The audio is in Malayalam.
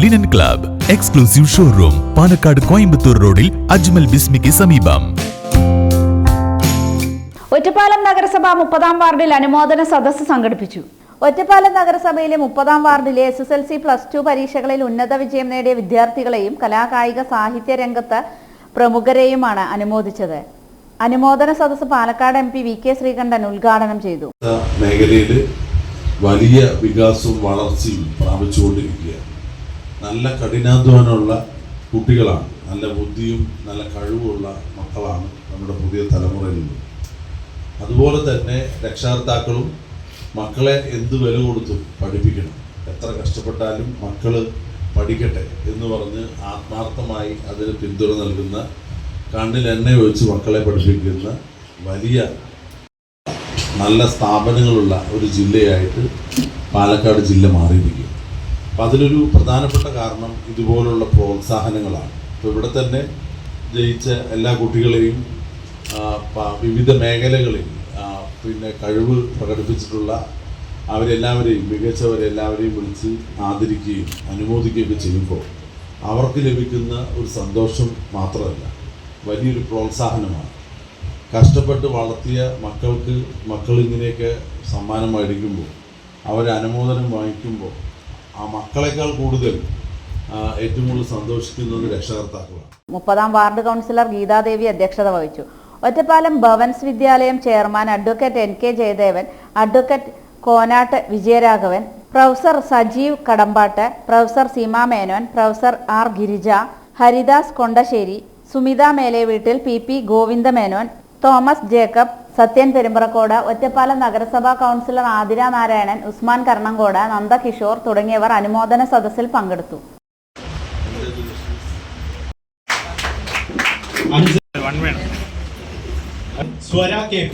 Linen club exclusive showroom Palakkad Coimbatore റോഡിൽ അജ്മൽ ബിസ്മിക്ക് സമീപം. ഒറ്റപ്പാലം നഗരസഭ 30-ാം വാർഡിൽ അനുമോദന സദസ്സ് സംഘടിപ്പിച്ചു. ഒറ്റപ്പാലം നഗരസഭയിലെ 30-ാം വാർഡിലെ SSLC +2 പരീക്ഷകളിൽ ഉന്നത വിജയം നേടിയ വിദ്യാർത്ഥികളെയും കലാകായിക സാഹിത്യ രംഗത്ത് പ്രമുഖരെയുമാണ് അനുമോദിച്ചത്. അനുമോദന സദസ്സ് പാലക്കാട് MP VK ശ്രീകണ്ഠൻ ഉദ്ഘാടനം ചെയ്തു. മേഖലയിൽ വലിയ വികാസവും വളർച്ചയും പ്രാപിച്ചുകൊണ്ടിരിക്കുകയാണ്. നല്ല കഠിനാധ്വാനമുള്ള കുട്ടികളാണ്, നല്ല ബുദ്ധിയും നല്ല കഴിവുമുള്ള മക്കളാണ് നമ്മുടെ പുതിയ തലമുറയിലുള്ളത്. അതുപോലെ തന്നെ രക്ഷകർത്താക്കളും മക്കളെ എന്ത് വില കൊടുത്തും പഠിപ്പിക്കണം, എത്ര കഷ്ടപ്പെട്ടാലും മക്കൾ പഠിക്കട്ടെ എന്ന് പറഞ്ഞ് ആത്മാർത്ഥമായി അതിന് പിന്തുണ നൽകുന്ന, കണ്ണിൽ എണ്ണ ഒഴിച്ച് മക്കളെ പഠിപ്പിക്കുന്ന വലിയ നല്ല സ്ഥാപനങ്ങളുള്ള ഒരു ജില്ലയായിട്ട് പാലക്കാട് ജില്ല മാറിയിരിക്കും. അപ്പം അതിലൊരു പ്രധാനപ്പെട്ട കാരണം ഇതുപോലുള്ള പ്രോത്സാഹനങ്ങളാണ്. ഇപ്പോൾ ഇവിടെ തന്നെ ജയിച്ച എല്ലാ കുട്ടികളെയും വിവിധ മേഖലകളിൽ പിന്നെ കഴിവ് പ്രകടിപ്പിച്ചിട്ടുള്ള അവരെല്ലാവരെയും, മികച്ചവരെല്ലാവരെയും വിളിച്ച് ആദരിക്കുകയും അനുമോദിക്കുകയൊക്കെ ചെയ്യുമ്പോൾ അവർക്ക് ലഭിക്കുന്ന ഒരു സന്തോഷം മാത്രമല്ല, വലിയൊരു പ്രോത്സാഹനമാണ്. കഷ്ടപ്പെട്ട് വളർത്തിയ മക്കളിങ്ങനെയൊക്കെ സമ്മാനം മേടിക്കുമ്പോൾ, അവരെ അനുമോദനം വാങ്ങിക്കുമ്പോൾ ആ മക്കളെക്കാൾ കൂടുതൽ ഏറ്റവും കൂടുതൽ സന്തോഷിക്കുന്നത് രക്ഷകർത്താക്കളാണ്. 30-ാം വാർഡ് കൗൺസിലർ ഗീതാദേവി അധ്യക്ഷത വഹിച്ചു. Ottapalam Bhavans Vidyalayam chairman advocate NK Jayadevan, advocate Konatt Vijayaraghavan, professor Sajeev Kadambatt, professor Seema Menon, professor R Girija, Haridas Kondassery, Sumitha Meleveettil, PP Govindamenon, Thomas Jacob, Sathyan Perumparakkod, Ottapalam നഗരസഭാ കൗൺസിലർ ആതിര നാരായണൻ, ഉസ്മാൻ കർണങ്കോട്, നന്ദകിഷോർ തുടങ്ങിയവർ അനുമോദന സദസ്സിൽ പങ്കെടുത്തു. സ്വര KP,